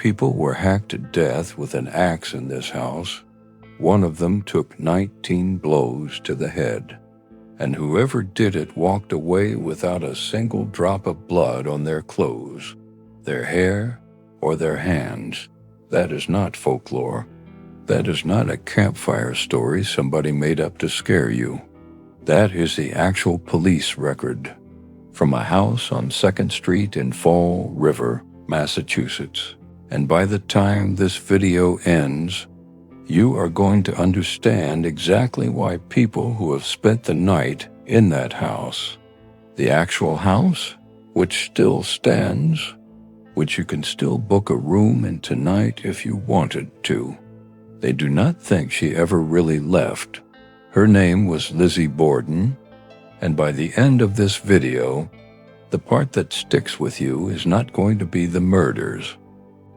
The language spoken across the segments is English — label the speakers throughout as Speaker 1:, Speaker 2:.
Speaker 1: people were hacked to death with an axe in this house. One of them took 19 blows to the head, and whoever did it walked away without a single drop of blood on their clothes, their hair, or their hands. That is not folklore. That is not a campfire story somebody made up to scare you. That is the actual police record from a house on 2nd Street in Fall River, Massachusetts. And by the time this video ends, you are going to understand exactly why people who have spent the night in that house, the actual house, which still stands, which you can still book a room in tonight if you wanted to. They do not think she ever really left. Her name was Lizzie Borden, and by the end of this video, the part that sticks with you is not going to be the murders.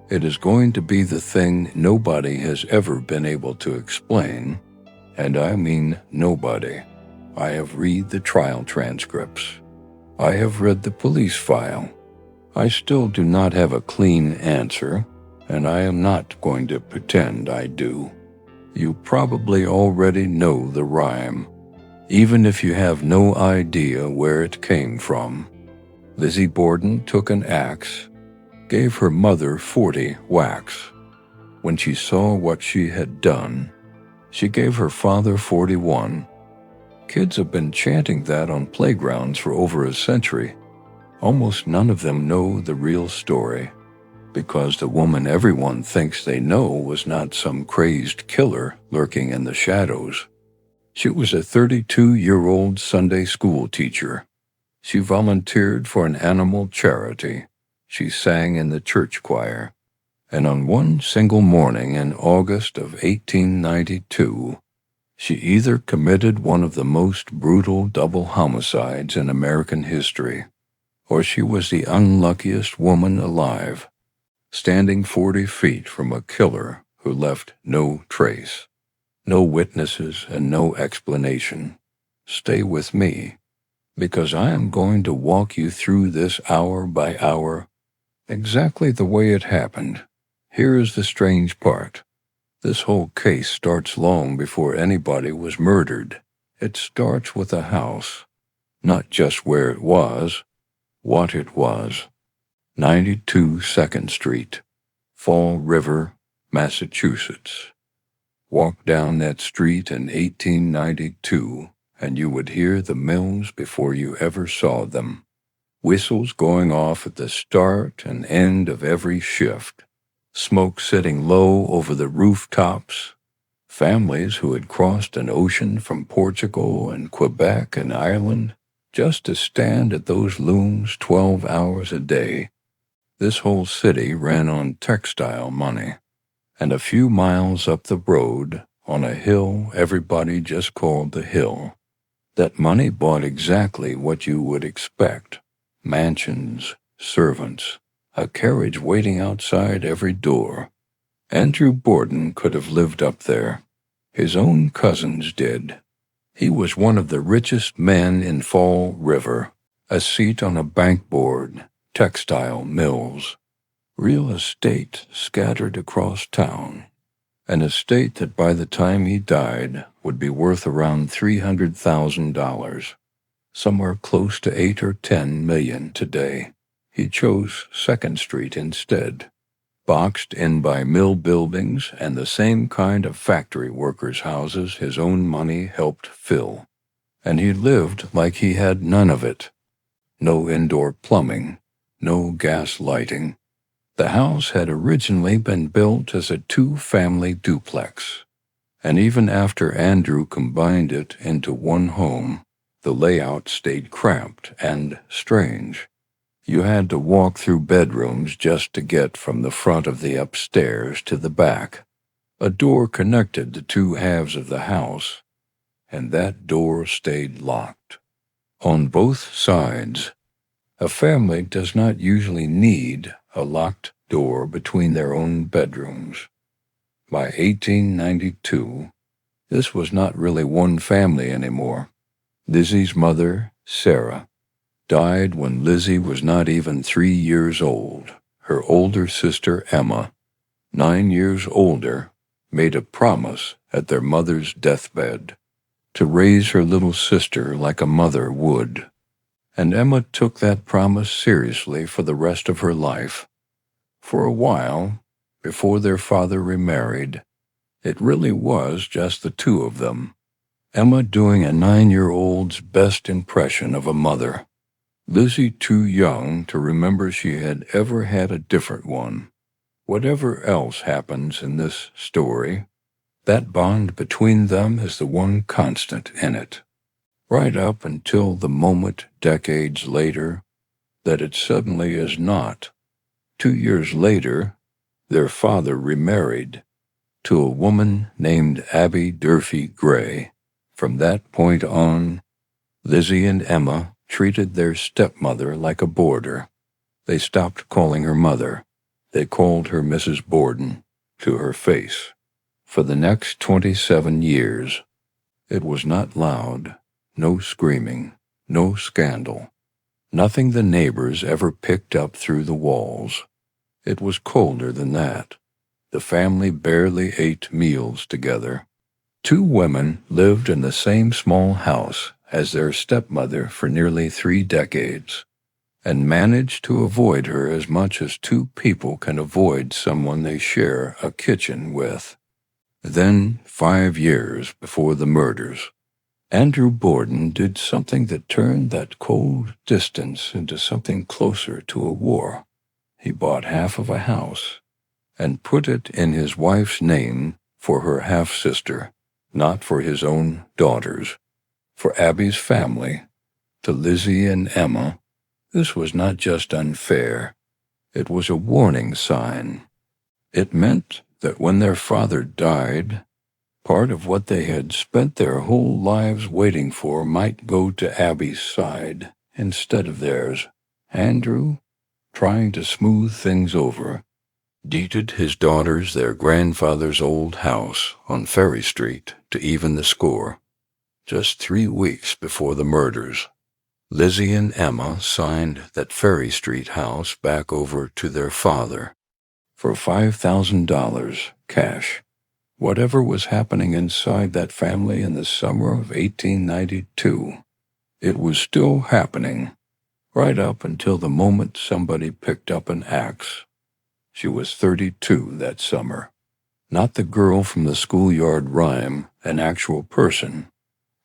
Speaker 1: It is going to be the thing nobody has ever been able to explain, and I mean nobody. I have read the trial transcripts. I have read the police file. I still do not have a clean answer, and I am not going to pretend I do. You probably already know the rhyme, even if you have no idea where it came from. Lizzie Borden took an axe, gave her mother 40 whacks. When she saw what she had done, she gave her father 41. Kids have been chanting that on playgrounds for over a century. Almost none of them know the real story, because the woman everyone thinks they know was not some crazed killer lurking in the shadows. She was a 32-year-old Sunday school teacher. She volunteered for an animal charity. She sang in the church choir. And on one single morning in August of 1892, she either committed one of the most brutal double homicides in American history, or she was the unluckiest woman alive, standing 40 feet from a killer who left no trace, no witnesses, and no explanation. Stay with me, because I am going to walk you through this hour by hour, exactly the way it happened. Here is the strange part. This whole case starts long before anybody was murdered. It starts with a house, not just where it was, what it was. 92 2nd Street, Fall River, Massachusetts. Walk down that street in 1892, and you would hear the mills before you ever saw them. Whistles going off at the start and end of every shift. Smoke sitting low over the rooftops. Families who had crossed an ocean from Portugal and Quebec and Ireland just to stand at those looms 12 hours a day. This whole city ran on textile money, and a few miles up the road, on a hill everybody just called the Hill, that money bought exactly what you would expect: mansions, servants, a carriage waiting outside every door. Andrew Borden could have lived up there. His own cousins did. He was one of the richest men in Fall River, a seat on a bank board, textile mills, real estate scattered across town, an estate that by the time he died would be worth around $300,000, somewhere close to 8 or 10 million today. He chose 2nd Street instead, boxed in by mill buildings and the same kind of factory workers' houses his own money helped fill. And he lived like he had none of it. No indoor plumbing, no gas lighting. The house had originally been built as a 2-family duplex, and even after Andrew combined it into one home, the layout stayed cramped and strange. You had to walk through bedrooms just to get from the front of the upstairs to the back. A door connected the two halves of the house, and that door stayed locked. On both sides, a family does not usually need a locked door between their own bedrooms. By 1892, this was not really one family anymore. Lizzie's mother, Sarah, died when Lizzie was not even 3 years old. Her older sister, Emma, 9 years older, made a promise at their mother's deathbed to raise her little sister like a mother would. And Emma took that promise seriously for the rest of her life. For a while, before their father remarried, it really was just the two of them, Emma doing a 9-year-old's best impression of a mother, Lizzie too young to remember she had ever had a different one. Whatever else happens in this story, that bond between them is the one constant in it, right up until the moment decades later that it suddenly is not. 2 years later, their father remarried to a woman named Abby Durfee Gray. From that point on, Lizzie and Emma treated their stepmother like a boarder. They stopped calling her mother. They called her Mrs. Borden to her face. For the next 27 years, it was not loud, no screaming, no scandal, nothing the neighbors ever picked up through the walls. It was colder than that. The family barely ate meals together. 2 women lived in the same small house as their stepmother for nearly 3 decades, and managed to avoid her as much as 2 people can avoid someone they share a kitchen with. Then, 5 years before the murders, Andrew Borden did something that turned that cold distance into something closer to a war. He bought half of a house and put it in his wife's name for her half-sister, not for his own daughters. For Abby's family, to Lizzie and Emma, this was not just unfair. It was a warning sign. It meant that when their father died, part of what they had spent their whole lives waiting for might go to Abby's side instead of theirs. Andrew, trying to smooth things over, deeded his daughters their grandfather's old house on Ferry Street to even the score. Just 3 weeks before the murders, Lizzie and Emma signed that Ferry Street house back over to their father for $5,000 cash. Whatever was happening inside that family in the summer of 1892, it was still happening, right up until the moment somebody picked up an axe. She was 32 that summer. Not the girl from the schoolyard rhyme, an actual person,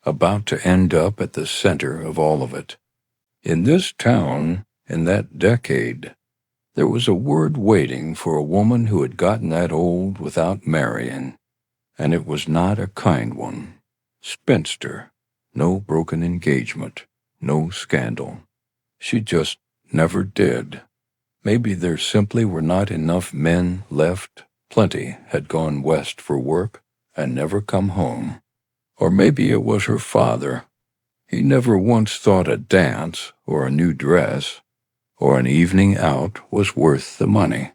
Speaker 1: about to end up at the center of all of it. In this town, in that decade, there was a word waiting for a woman who had gotten that old without marrying, and it was not a kind one. Spinster, no broken engagement, no scandal. She just never did. Maybe there simply were not enough men left. Plenty had gone west for work and never come home. Or maybe it was her father. He never once thought a dance or a new dress or an evening out was worth the money.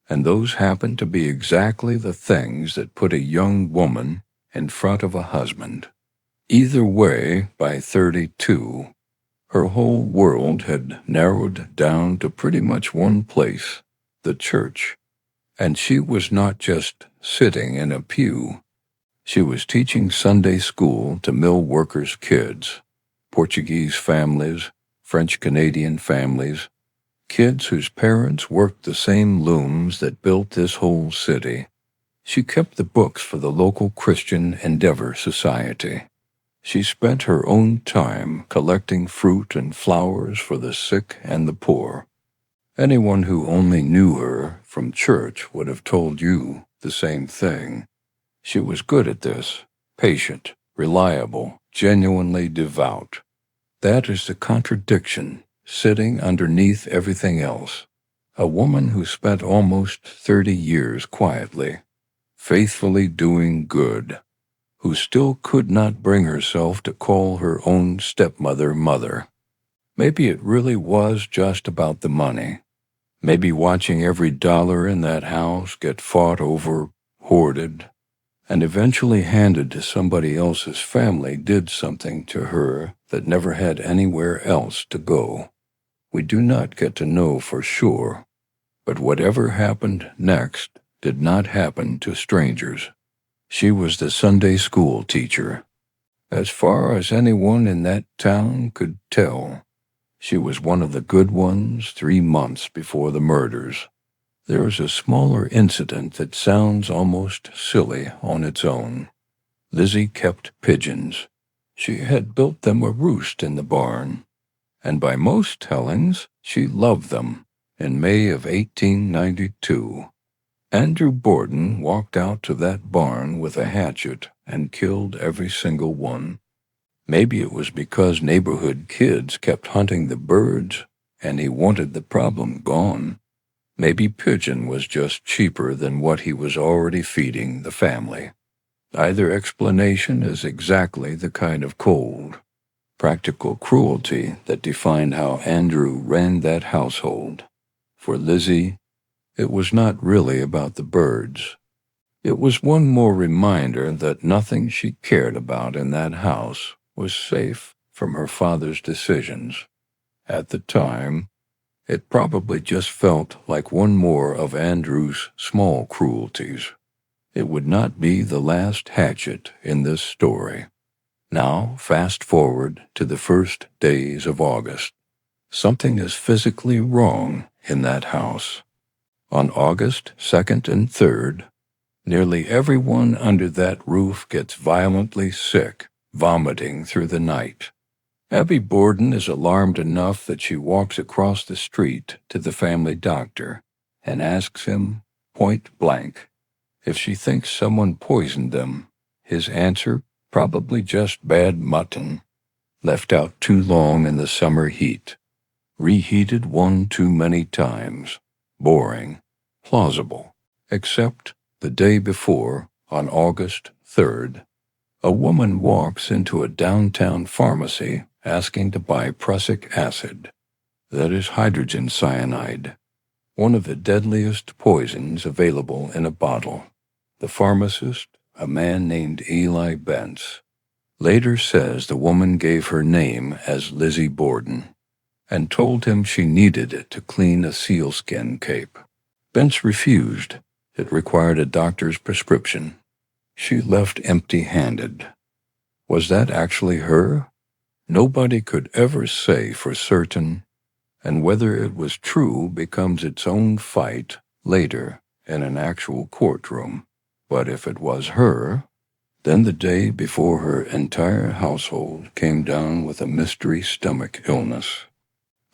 Speaker 1: And those happened to be exactly the things that put a young woman in front of a husband. Either way, by 32, her whole world had narrowed down to pretty much one place, the church. And she was not just sitting in a pew. She was teaching Sunday school to mill workers' kids, Portuguese families, French-Canadian families, kids whose parents worked the same looms that built this whole city. She kept the books for the local Christian Endeavor Society. She spent her own time collecting fruit and flowers for the sick and the poor. Anyone who only knew her from church would have told you the same thing. She was good at this, patient, reliable, genuinely devout. That is the contradiction sitting underneath everything else. A woman who spent almost 30 years quietly, faithfully doing good, who still could not bring herself to call her own stepmother mother. Maybe it really was just about the money. Maybe watching every dollar in that house get fought over, hoarded, and eventually handed to somebody else's family did something to her that never had anywhere else to go. We do not get to know for sure, but whatever happened next did not happen to strangers. She was the Sunday school teacher. As far as anyone in that town could tell, she was one of the good ones 3 months before the murders. There is a smaller incident that sounds almost silly on its own. Lizzie kept pigeons. She had built them a roost in the barn, and by most tellings, she loved them. In May of 1892, Andrew Borden walked out to that barn with a hatchet and killed every single one. Maybe it was because neighborhood kids kept hunting the birds, and he wanted the problem gone. Maybe pigeon was just cheaper than what he was already feeding the family. Either explanation is exactly the kind of cold, practical cruelty that defined how Andrew ran that household. For Lizzie, it was not really about the birds. It was one more reminder that nothing she cared about in that house was safe from her father's decisions. At the time, it probably just felt like one more of Andrew's small cruelties. It would not be the last hatchet in this story. Now, fast forward to the first days of August. Something is physically wrong in that house. On August 2nd and 3rd, nearly everyone under that roof gets violently sick, vomiting through the night. Abby Borden is alarmed enough that she walks across the street to the family doctor and asks him, point blank, if she thinks someone poisoned them. His answer, probably just bad mutton, left out too long in the summer heat. Reheated one too many times. Boring. Plausible. Except the day before, on August 3rd, a woman walks into a downtown pharmacy asking to buy prussic acid. That is hydrogen cyanide, one of the deadliest poisons available in a bottle. The pharmacist, a man named Eli Bentz, later says the woman gave her name as Lizzie Borden and told him she needed it to clean a sealskin cape. Bentz refused. It required a doctor's prescription. She left empty-handed. Was that actually her? Nobody could ever say for certain, and whether it was true becomes its own fight later in an actual courtroom. But if it was her, then the day before her entire household came down with a mystery stomach illness.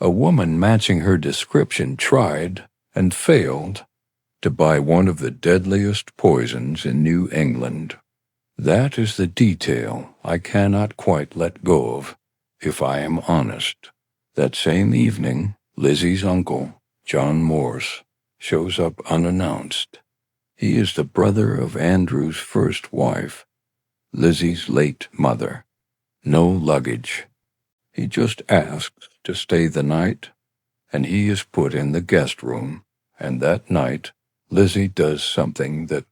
Speaker 1: A woman matching her description tried, and failed, to buy one of the deadliest poisons in New England. That is the detail I cannot quite let go of, if I am honest. That same evening, Lizzie's uncle, John Morse, shows up unannounced. He is the brother of Andrew's first wife, Lizzie's late mother. No luggage. He just asks to stay the night, and he is put in the guest room, and that night, Lizzie does something that,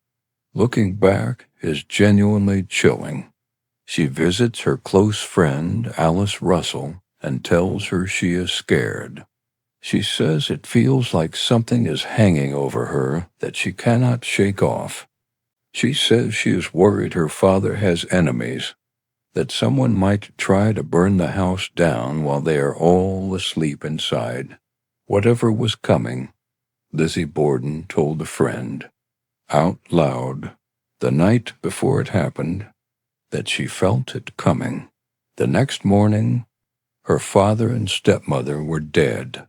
Speaker 1: looking back, is genuinely chilling. She visits her close friend, Alice Russell, and tells her she is scared. She says it feels like something is hanging over her that she cannot shake off. She says she is worried her father has enemies, that someone might try to burn the house down while they are all asleep inside. Whatever was coming, Lizzie Borden told a friend, out loud, the night before it happened, that she felt it coming. The next morning, her father and stepmother were dead.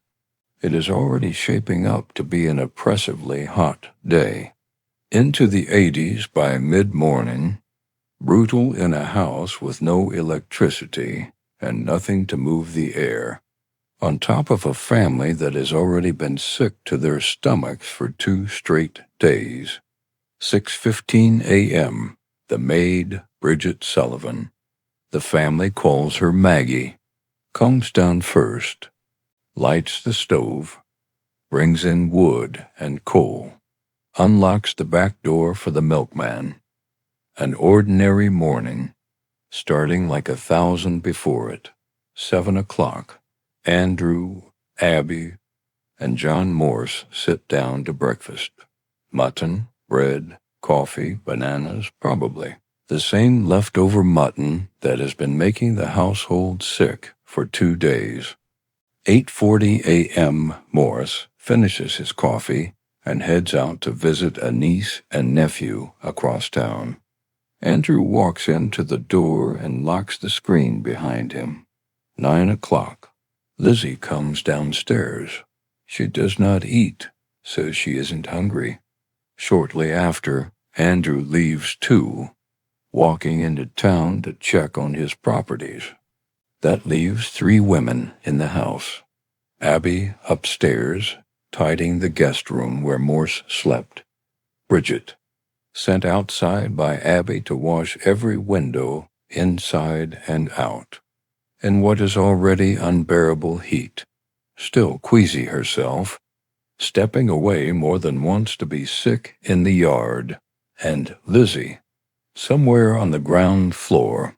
Speaker 1: It is already shaping up to be an oppressively hot day. Into the 80s by mid-morning, brutal in a house with no electricity and nothing to move the air, on top of a family that has already been sick to their stomachs for 2 straight days. 6:15 a.m., the maid, Bridget Sullivan, the family calls her Maggie, comes down first, lights the stove, brings in wood and coal, unlocks the back door for the milkman. An ordinary morning, starting like 1,000 before it. 7 o'clock. Andrew, Abby, and John Morse sit down to breakfast. Mutton, bread, coffee, bananas, probably. The same leftover mutton that has been making the household sick for 2 days. 8:40 a.m. Morse finishes his coffee and heads out to visit a niece and nephew across town. Andrew walks into the door and locks the screen behind him. 9 o'clock. Lizzie comes downstairs. She does not eat, says she isn't hungry. Shortly after, Andrew leaves too, walking into town to check on his properties. That leaves 3 women in the house. Abby upstairs, tidying the guest room where Morse slept. Bridget, sent outside by Abby to wash every window inside and out, in what is already unbearable heat, still queasy herself, stepping away more than once to be sick in the yard, and Lizzie, somewhere on the ground floor.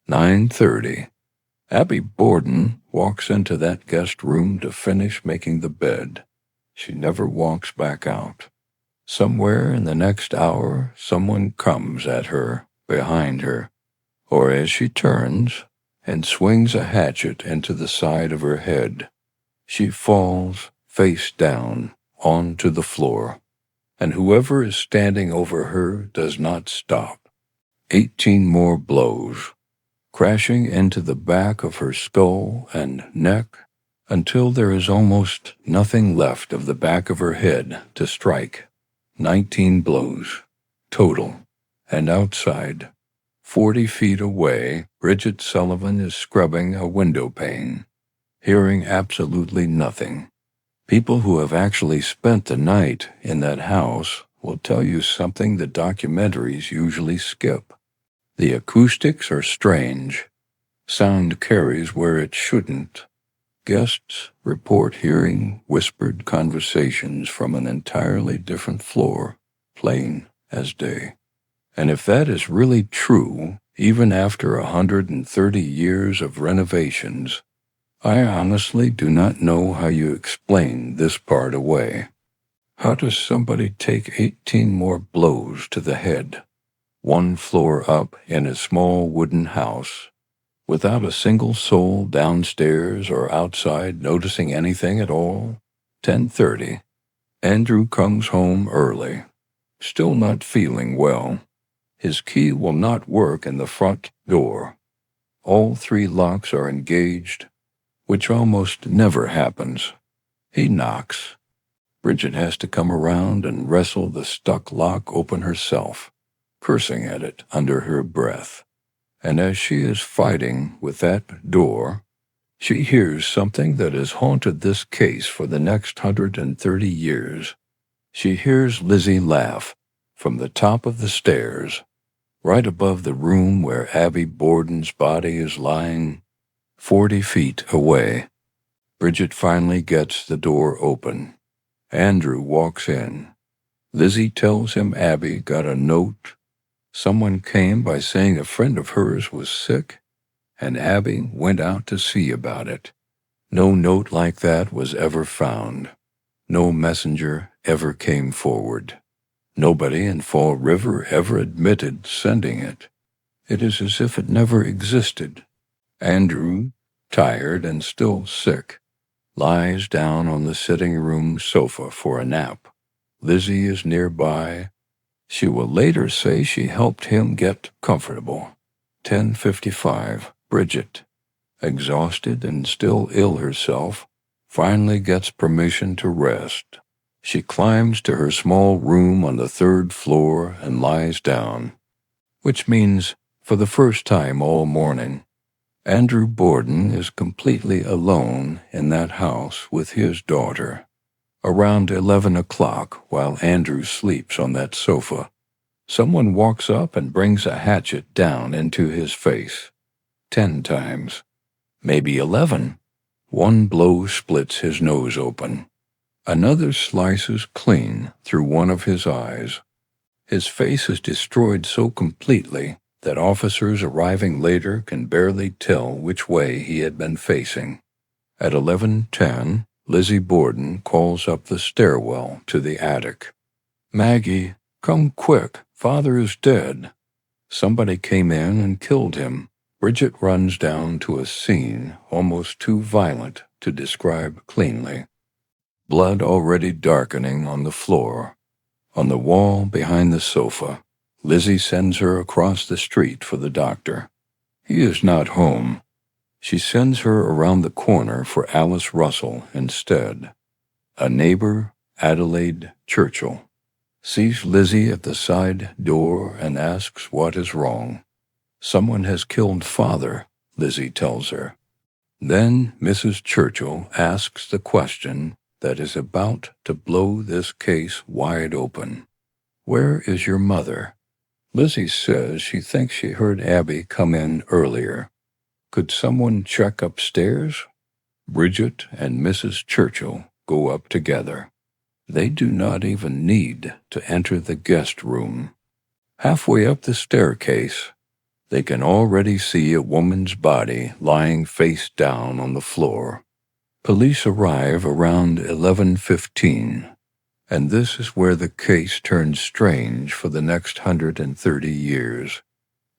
Speaker 1: 9:30. Abby Borden walks into that guest room to finish making the bed. She never walks back out. Somewhere in the next hour, someone comes at her, behind her, or as she turns, and swings a hatchet into the side of her head. She falls, face down, onto the floor, and whoever is standing over her does not stop. 18 more blows, crashing into the back of her skull and neck until there is almost nothing left of the back of her head to strike. 19 blows, total, and outside, 40 feet away, Bridget Sullivan is scrubbing a window pane, hearing absolutely nothing. People who have actually spent the night in that house will tell you something the documentaries usually skip. The acoustics are strange. Sound carries where it shouldn't. Guests report hearing whispered conversations from an entirely different floor, plain as day. And if that is really true, even after 130 years of renovations, I honestly do not know how you explain this part away. How does somebody take 18 more blows to the head, 1 floor up in a small wooden house, without a single soul downstairs or outside noticing anything at all? 10:30. Andrew comes home early, still not feeling well. His key will not work in the front door. All 3 locks are engaged, which almost never happens. He knocks. Bridget has to come around and wrestle the stuck lock open herself, cursing at it under her breath. And as she is fighting with that door, she hears something that has haunted this case for the next 130 years. She hears Lizzie laugh from the top of the stairs, right above the room where Abby Borden's body is lying, 40 feet away. Bridget finally gets the door open. Andrew walks in. Lizzie tells him Abby got a note. Someone came by saying a friend of hers was sick, and Abby went out to see about it. No note like that was ever found. No messenger ever came forward. Nobody in Fall River ever admitted sending it. It is as if it never existed. Andrew, tired and still sick, lies down on the sitting room sofa for a nap. Lizzie is nearby. She will later say she helped him get comfortable. 10:55. Bridget, exhausted and still ill herself, finally gets permission to rest. She climbs to her small room on the 3rd floor and lies down, which means, for the first time all morning, Andrew Borden is completely alone in that house with his daughter. Around 11 o'clock, while Andrew sleeps on that sofa, someone walks up and brings a hatchet down into his face. 10 times, maybe 11. 1 blow splits his nose open. Another slices clean through one of his eyes. His face is destroyed so completely that officers arriving later can barely tell which way he had been facing. At 11:10, Lizzie Borden calls up the stairwell to the attic. "Maggie, "Come quick, father is dead. Somebody came in and killed him." Bridget runs down to a scene almost too violent to describe cleanly. Blood already darkening on the floor. On the wall behind the sofa, Lizzie sends her across the street for the doctor. He is not home. She sends her around the corner for Alice Russell instead. A neighbor, Adelaide Churchill, sees Lizzie at the side door and asks what is wrong. "Someone has killed father," Lizzie tells her. Then Mrs. Churchill asks the question that is about to blow this case wide open. "Where is your mother?" Lizzie says she thinks she heard Abby come in earlier. Could someone check upstairs? Bridget and Mrs. Churchill go up together. They do not even need to enter the guest room. Halfway up the staircase, they can already see a woman's body lying face down on the floor. Police arrive around 11:15, and this is where the case turns strange for the next 130 years.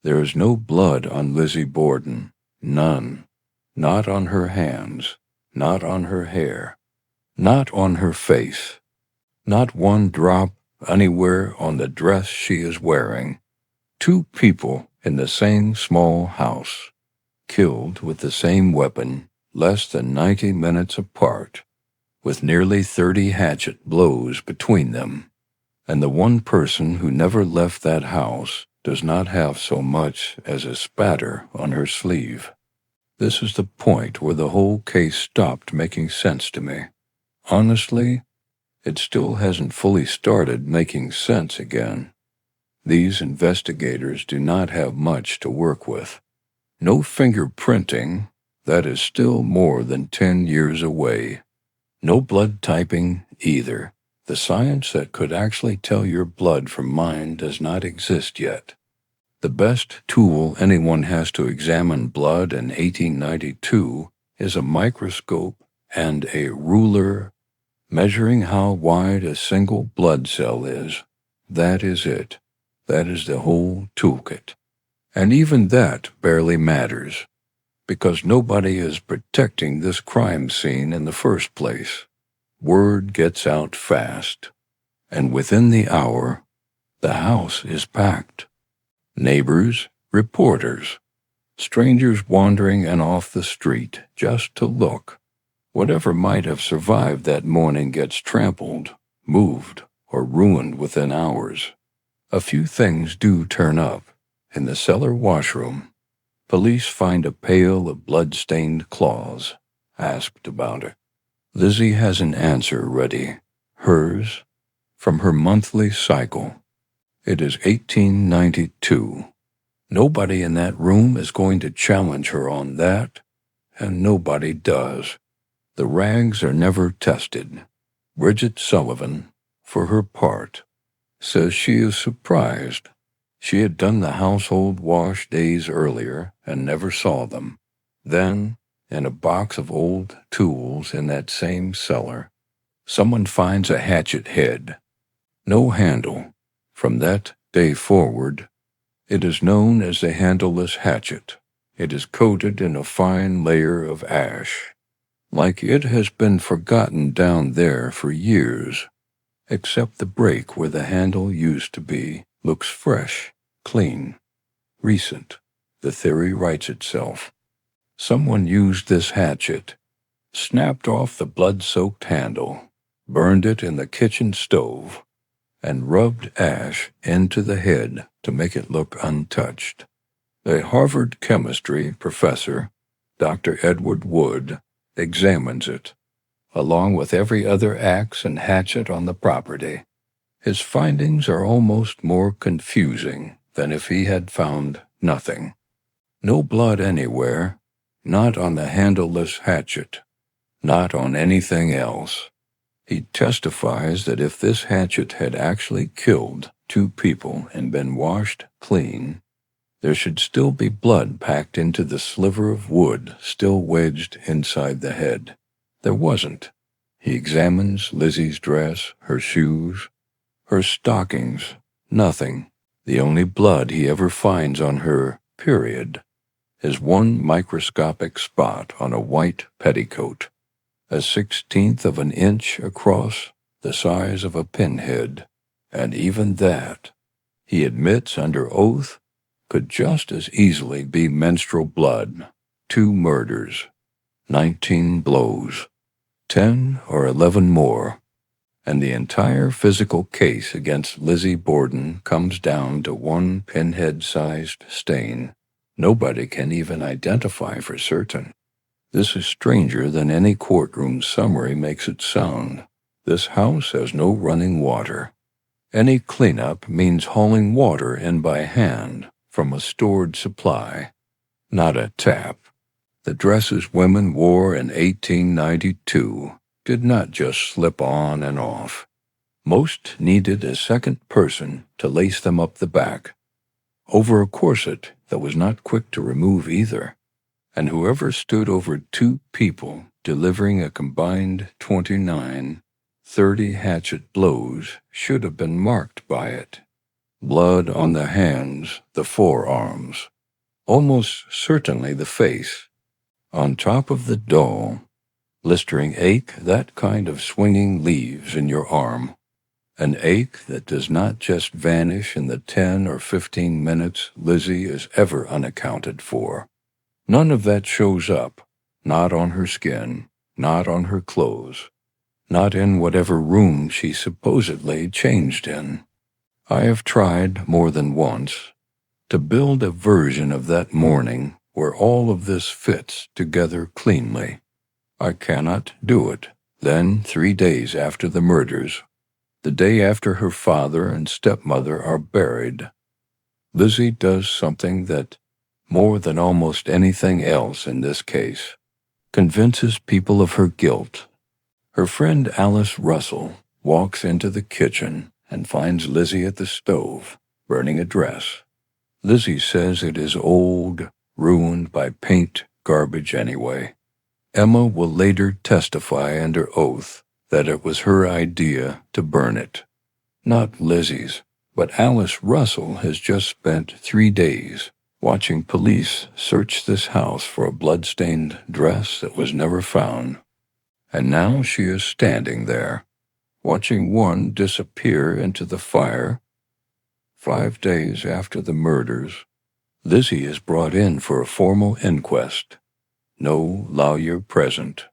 Speaker 1: There is no blood on Lizzie Borden, none. Not on her hands, not on her hair, not on her face. Not one drop anywhere on the dress she is wearing. 2 people in the same small house, killed with the same weapon, less than 90 minutes apart, with nearly 30 hatchet blows between them. And the one person who never left that house does not have so much as a spatter on her sleeve. This is the point where the whole case stopped making sense to me. Honestly, it still hasn't fully started making sense again. These investigators do not have much to work with. No fingerprinting, that is still more than 10 years away. No blood typing either. The science that could actually tell your blood from mine does not exist yet. The best tool anyone has to examine blood in 1892 is a microscope and a ruler measuring how wide a single blood cell is. That is it. That is the whole toolkit. And even that barely matters, because nobody is protecting this crime scene in the first place. Word gets out fast, and within the hour, the house is packed. Neighbors, reporters, strangers wandering in off the street just to look. Whatever might have survived that morning gets trampled, moved, or ruined within hours. A few things do turn up. In the cellar washroom, police find a pail of blood-stained claws. Asked about it. Lizzie has an answer ready. Hers, from her monthly cycle. It is 1892. Nobody in that room is going to challenge her on that, and nobody does. The rags are never tested. Bridget Sullivan, for her part, says she is surprised. She had done the household wash days earlier and never saw them. Then, in a box of old tools in that same cellar, someone finds a hatchet head. No handle. From that day forward, it is known as the handleless hatchet. It is coated in a fine layer of ash, like it has been forgotten down there for years, except the break where the handle used to be looks fresh, clean, recent. The theory writes itself. Someone used this hatchet, snapped off the blood-soaked handle, burned it in the kitchen stove, and rubbed ash into the head to make it look untouched. A Harvard chemistry professor, Dr. Edward Wood, examines it, along with every other axe and hatchet on the property. His findings are almost more confusing than if he had found nothing. No blood anywhere, not on the handleless hatchet, not on anything else. He testifies that if this hatchet had actually killed 2 people and been washed clean, there should still be blood packed into the sliver of wood still wedged inside the head. There wasn't. He examines Lizzie's dress, her shoes, her stockings, Nothing. The only blood he ever finds on her, period, is one microscopic spot on a white petticoat, 1/16 of an inch across, the size of a pinhead, and even that, he admits under oath, could just as easily be menstrual blood. 2 murders, 19 blows, 10 or 11 more, and the entire physical case against Lizzie Borden comes down to one pinhead-sized stain nobody can even identify for certain. This is stranger than any courtroom summary makes it sound. This house has no running water. Any cleanup means hauling water in by hand from a stored supply, not a tap. The dresses women wore in 1892 did not just slip on and off. Most needed a second person to lace them up the back, over a corset that was not quick to remove either, and whoever stood over 2 people delivering a combined 29, 30 hatchet blows should have been marked by it. Blood on the hands, the forearms, almost certainly the face. On top of the doll, blistering ache that kind of swinging leaves in your arm, an ache that does not just vanish in the 10 or 15 minutes Lizzie is ever unaccounted for. None of that shows up, not on her skin, not on her clothes, not in whatever room she supposedly changed in. I have tried more than once to build a version of that morning where all of this fits together cleanly. I cannot do it. Then, 3 days after the murders, the day after her father and stepmother are buried, Lizzie does something that, more than almost anything else in this case, convinces people of her guilt. Her friend Alice Russell walks into the kitchen and finds Lizzie at the stove, burning a dress. Lizzie says it is old, ruined by paint, garbage anyway. Emma will later testify under oath that it was her idea to burn it. Not Lizzie's, but Alice Russell has just spent 3 days watching police search this house for a blood-stained dress that was never found. And now she is standing there, watching one disappear into the fire. 5 days after the murders, Lizzie is brought in for a formal inquest. No lawyer present,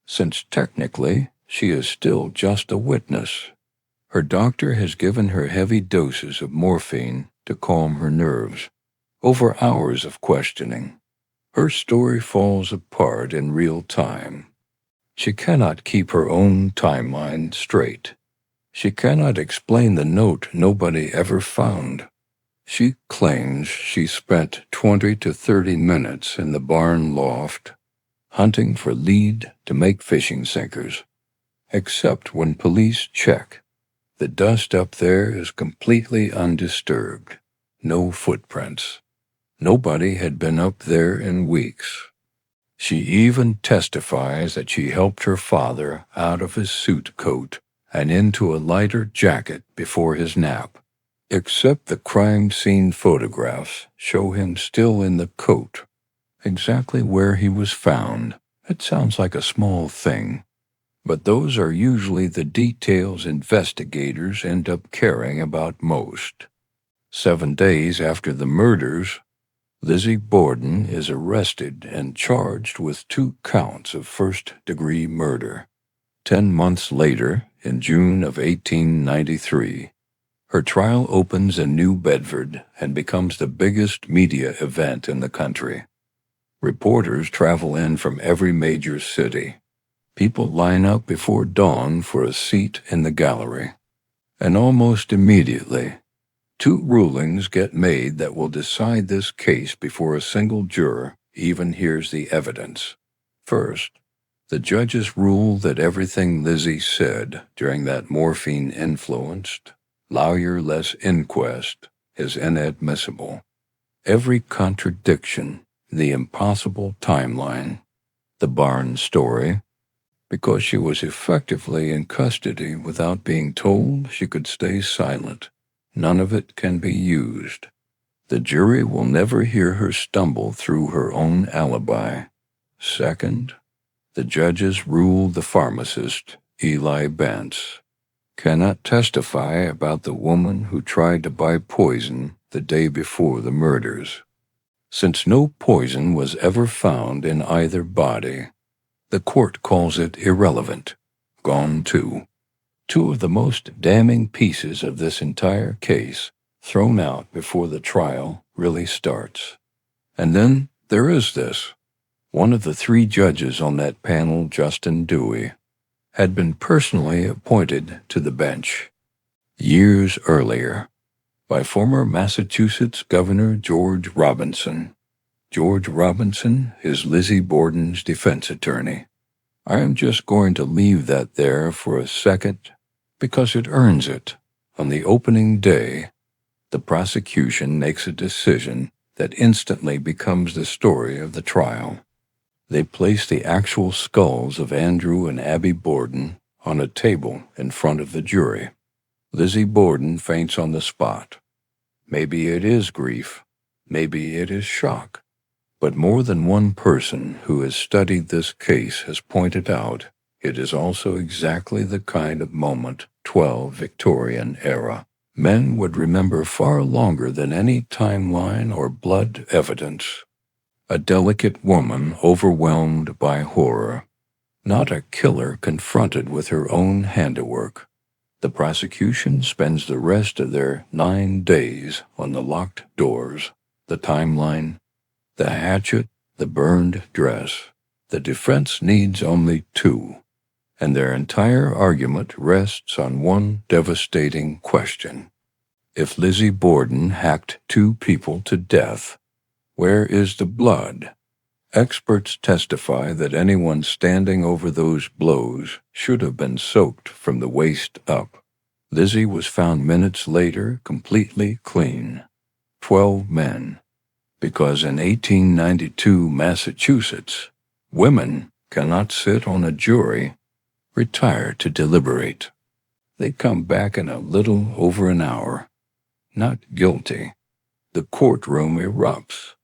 Speaker 1: since technically she is still just a witness. Her doctor has given her heavy doses of morphine to calm her nerves. Over hours of questioning, her story falls apart in real time. She cannot keep her own timeline straight. She cannot explain the note nobody ever found. She claims she spent 20 to 30 minutes in the barn loft, hunting for lead to make fishing sinkers. Except when police check, the dust up there is completely undisturbed. No footprints. Nobody had been up there in weeks. She even testifies that she helped her father out of his suit coat and into a lighter jacket before his nap. Except the crime scene photographs show him still in the coat, exactly where he was found. It sounds like a small thing, but those are usually the details investigators end up caring about most. 7 days after the murders, Lizzie Borden is arrested and charged with 2 counts of first-degree murder. 10 months later, in June of 1893, her trial opens in New Bedford and becomes the biggest media event in the country. Reporters travel in from every major city. People line up before dawn for a seat in the gallery. And almost immediately, 2 rulings get made that will decide this case before a single juror even hears the evidence. First, the judges rule that everything Lizzie said during that morphine-influenced, lawyer-less inquest is inadmissible. Every contradiction, the impossible timeline, the barn story, because she was effectively in custody without being told she could stay silent, none of it can be used. The jury will never hear her stumble through her own alibi. Second, the judges rule the pharmacist, Eli Bance, cannot testify about the woman who tried to buy poison the day before the murders. Since no poison was ever found in either body, the court calls it irrelevant, gone too. Two of the most damning pieces of this entire case thrown out before the trial really starts. And then there is this. One of the three judges on that panel, Justin Dewey, had been personally appointed to the bench years earlier by former Massachusetts Governor George Robinson. George Robinson is Lizzie Borden's defense attorney. I am just going to leave that there for a second because it earns it. On the opening day, the prosecution makes a decision that instantly becomes the story of the trial. They place the actual skulls of Andrew and Abby Borden on a table in front of the jury. Lizzie Borden faints on the spot. Maybe it is grief, maybe it is shock, but more than one person who has studied this case has pointed out it is also exactly the kind of moment 12 Victorian era men would remember far longer than any timeline or blood evidence. A delicate woman overwhelmed by horror, not a killer confronted with her own handiwork. The prosecution spends the rest of their 9 days on the locked doors, the timeline, the hatchet, the burned dress. The defense needs only 2, and their entire argument rests on one devastating question. If Lizzie Borden hacked 2 people to death, where is the blood? Experts testify that anyone standing over those blows should have been soaked from the waist up. Lizzie was found minutes later completely clean. 12 men. Because in 1892 Massachusetts, women cannot sit on a jury, retire to deliberate. They come back in a little over an hour. Not guilty. The courtroom erupts.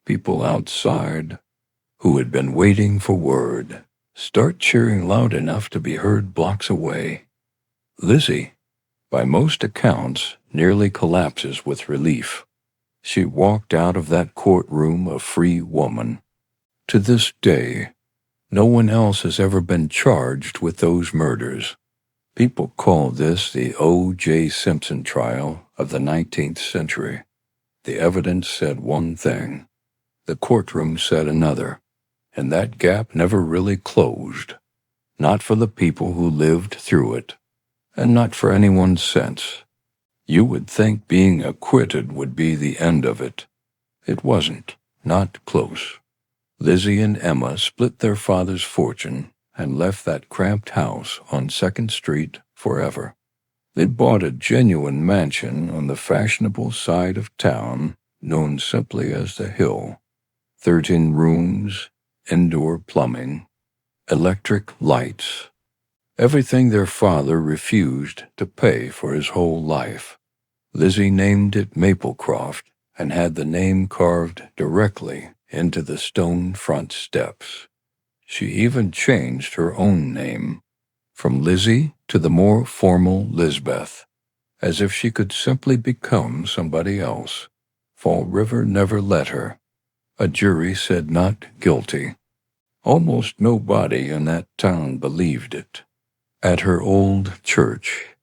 Speaker 1: People outside, who had been waiting for word, start cheering loud enough to be heard blocks away. Lizzie, by most accounts, nearly collapses with relief. She walked out of that courtroom a free woman. To this day, no one else has ever been charged with those murders. People call this the O.J. Simpson trial of the 19th century. The evidence said one thing. The courtroom said another, and that gap never really closed. Not for the people who lived through it, and not for anyone since. You would think being acquitted would be the end of it. It wasn't, not close. Lizzie and Emma split their father's fortune and left that cramped house on 2nd Street forever. They bought a genuine mansion on the fashionable side of town known simply as the Hill. 13 rooms, indoor plumbing, electric lights. Everything their father refused to pay for his whole life. Lizzie named it Maplecroft and had the name carved directly into the stone front steps. She even changed her own name, from Lizzie to the more formal Lizbeth, as if she could simply become somebody else. Fall River never let her. A jury said not guilty. Almost nobody in that town believed it. At her old church,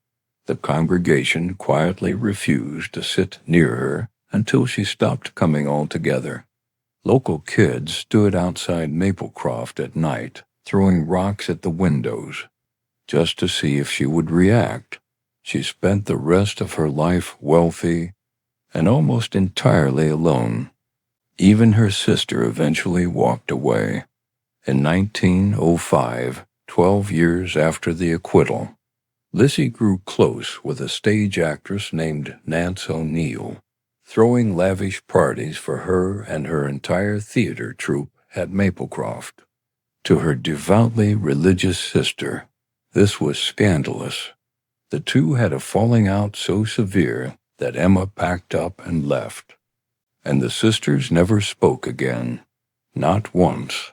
Speaker 1: the congregation quietly refused to sit near her until she stopped coming altogether. Local kids stood outside Maplecroft at night, throwing rocks at the windows, just to see if she would react. She spent the rest of her life wealthy and almost entirely alone. Even her sister eventually walked away. In 1905, 12 years after the acquittal, Lizzie grew close with a stage actress named Nance O'Neill, throwing lavish parties for her and her entire theater troupe at Maplecroft. To her devoutly religious sister, this was scandalous. The two had a falling out so severe that Emma packed up and left. And the sisters never spoke again, not once.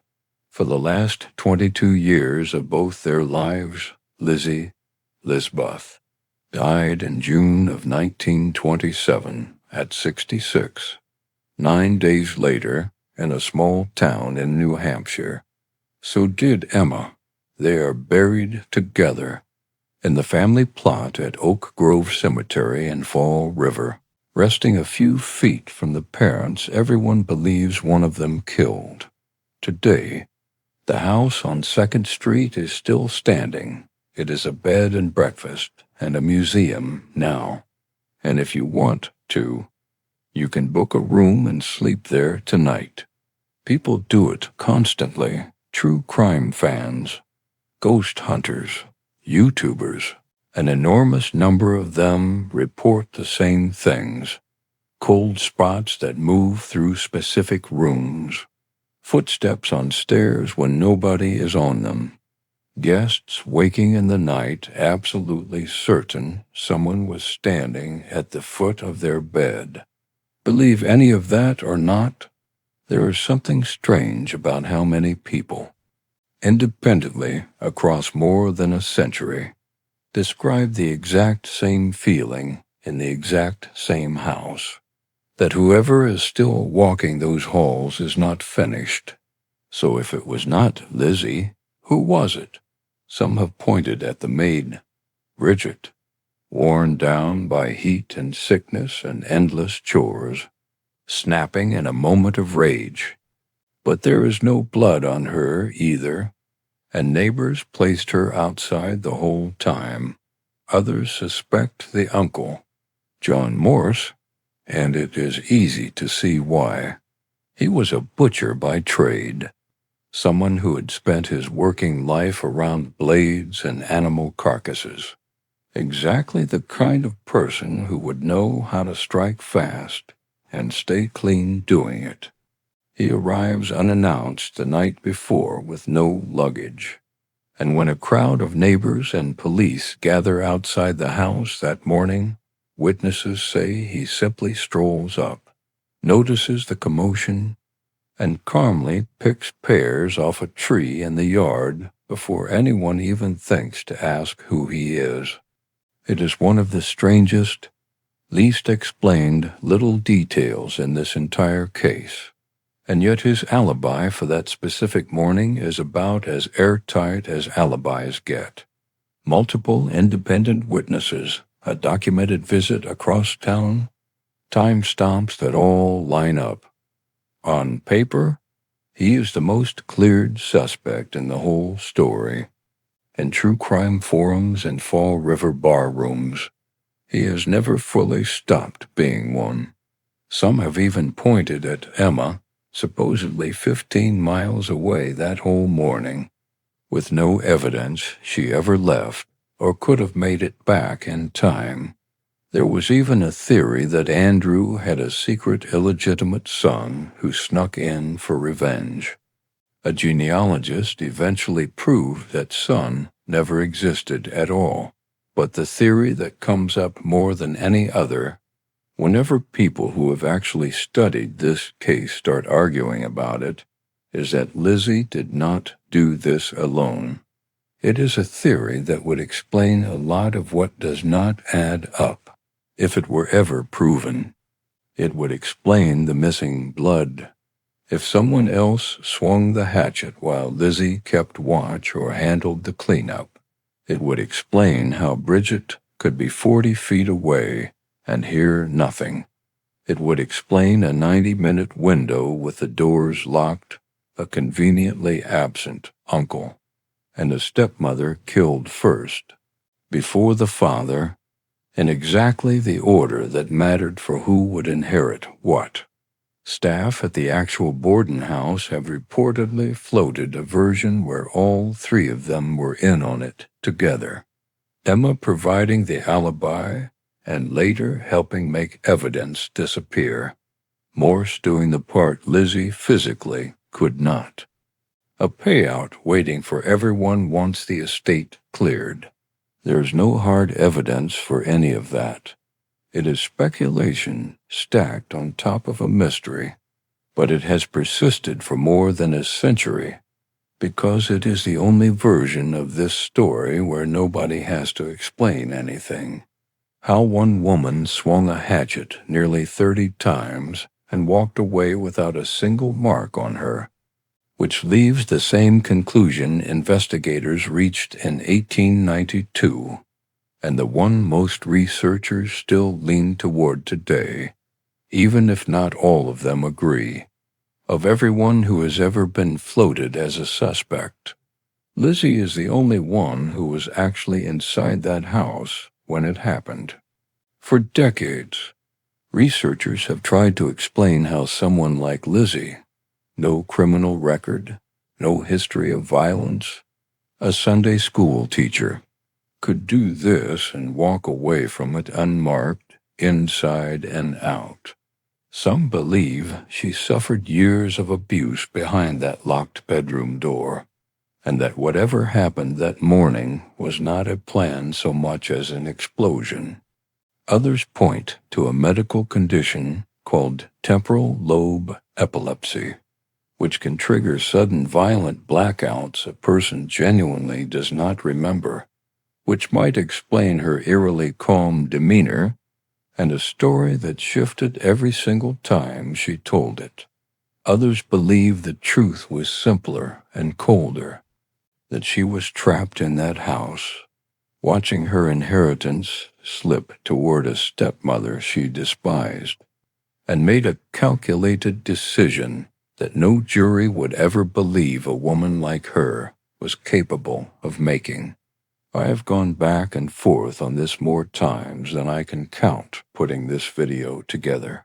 Speaker 1: For the last 22 years of both their lives, Lizzie, Lisbeth, died in June of 1927 at 66. 9 days later, in a small town in New Hampshire. So did Emma. They are buried together in the family plot at Oak Grove Cemetery in Fall River, resting a few feet from the parents everyone believes one of them killed. Today, the house on 2nd Street is still standing. It is a bed and breakfast and a museum now. And if you want to, you can book a room and sleep there tonight. People do it constantly. True crime fans, ghost hunters, YouTubers, an enormous number of them report the same things. Cold spots that move through specific rooms. Footsteps on stairs when nobody is on them. Guests waking in the night absolutely certain someone was standing at the foot of their bed. Believe any of that or not, there is something strange about how many people, independently across more than a century, describe the exact same feeling in the exact same house, that whoever is still walking those halls is not finished. So if it was not Lizzie, who was it? Some have pointed at the maid, Bridget, worn down by heat and sickness and endless chores, snapping in a moment of rage. But there is no blood on her either, and neighbors placed her outside the whole time. Others suspect the uncle, John Morse, and it is easy to see why. He was a butcher by trade, someone who had spent his working life around blades and animal carcasses. Exactly the kind of person who would know how to strike fast and stay clean doing it. He arrives unannounced the night before with no luggage, and when a crowd of neighbors and police gather outside the house that morning, witnesses say he simply strolls up, notices the commotion, and calmly picks pears off a tree in the yard before anyone even thinks to ask who he is. It is one of the strangest, least explained little details in this entire case, and yet his alibi for that specific morning is about as airtight as alibis get. Multiple independent witnesses, a documented visit across town, timestamps that all line up. On paper, he is the most cleared suspect in the whole story. In true crime forums and Fall River bar rooms, he has never fully stopped being one. Some have even pointed at Emma, supposedly 15 miles away that whole morning, with no evidence she ever left or could have made it back in time. There was even a theory that Andrew had a secret illegitimate son who snuck in for revenge. A genealogist eventually proved that son never existed at all, but the theory that comes up more than any other, whenever people who have actually studied this case start arguing about it, is that Lizzie did not do this alone. It is a theory that would explain a lot of what does not add up, if it were ever proven. It would explain the missing blood. If someone else swung the hatchet while Lizzie kept watch or handled the cleanup, it would explain how Bridget could be 40 feet away and hear nothing. It would explain a 90-minute window with the doors locked, a conveniently absent uncle, and a stepmother killed first, before the father, in exactly the order that mattered for who would inherit what. Staff at the actual Borden house have reportedly floated a version where all three of them were in on it together, Emma providing the alibi and later helping make evidence disappear, Morse doing the part Lizzie physically could not. A payout waiting for everyone once the estate cleared. There is no hard evidence for any of that. It is speculation stacked on top of a mystery, but it has persisted for more than a century because it is the only version of this story where nobody has to explain anything. How one woman swung a hatchet nearly 30 times and walked away without a single mark on her, which leaves the same conclusion investigators reached in 1892, and the one most researchers still lean toward today, even if not all of them agree. Of everyone who has ever been floated as a suspect, Lizzie is the only one who was actually inside that house when it happened. For decades, researchers have tried to explain how someone like Lizzie, no criminal record, no history of violence, a Sunday school teacher, could do this and walk away from it unmarked, inside and out. Some believe she suffered years of abuse behind that locked bedroom door, and that whatever happened that morning was not a plan so much as an explosion. Others point to a medical condition called temporal lobe epilepsy, which can trigger sudden violent blackouts a person genuinely does not remember, which might explain her eerily calm demeanor and a story that shifted every single time she told it. Others believe the truth was simpler and colder, that she was trapped in that house, watching her inheritance slip toward a stepmother she despised, and made a calculated decision that no jury would ever believe a woman like her was capable of making. I have gone back and forth on this more times than I can count putting this video together.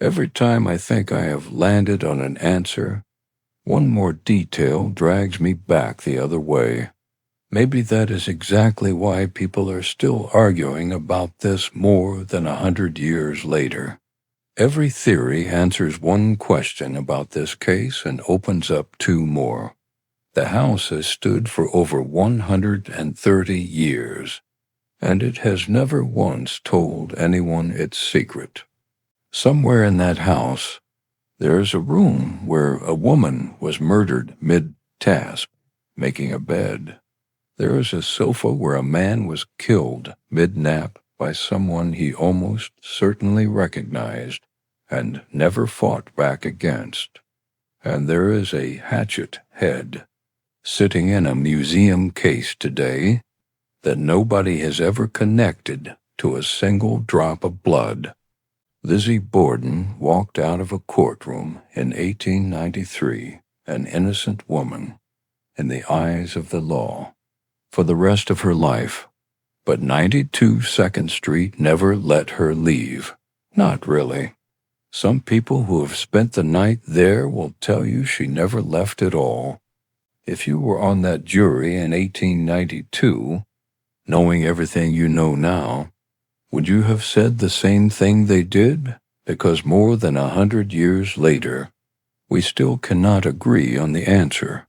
Speaker 1: Every time I think I have landed on an answer, one more detail drags me back the other way. Maybe that is exactly why people are still arguing about this more than 100 years later. Every theory answers one question about this case and opens up two more. The house has stood for over 130 years, and it has never once told anyone its secret. Somewhere in that house, there is a room where a woman was murdered mid-task, making a bed. There is a sofa where a man was killed mid-nap by someone he almost certainly recognized and never fought back against. And there is a hatchet head sitting in a museum case today that nobody has ever connected to a single drop of blood. Lizzie Borden walked out of a courtroom in 1893, an innocent woman, in the eyes of the law, for the rest of her life, but 92 2nd Street never let her leave. Not really. Some people who have spent the night there will tell you she never left at all. If you were on that jury in 1892, knowing everything you know now, would you have said the same thing they did? Because more than 100 years later, we still cannot agree on the answer.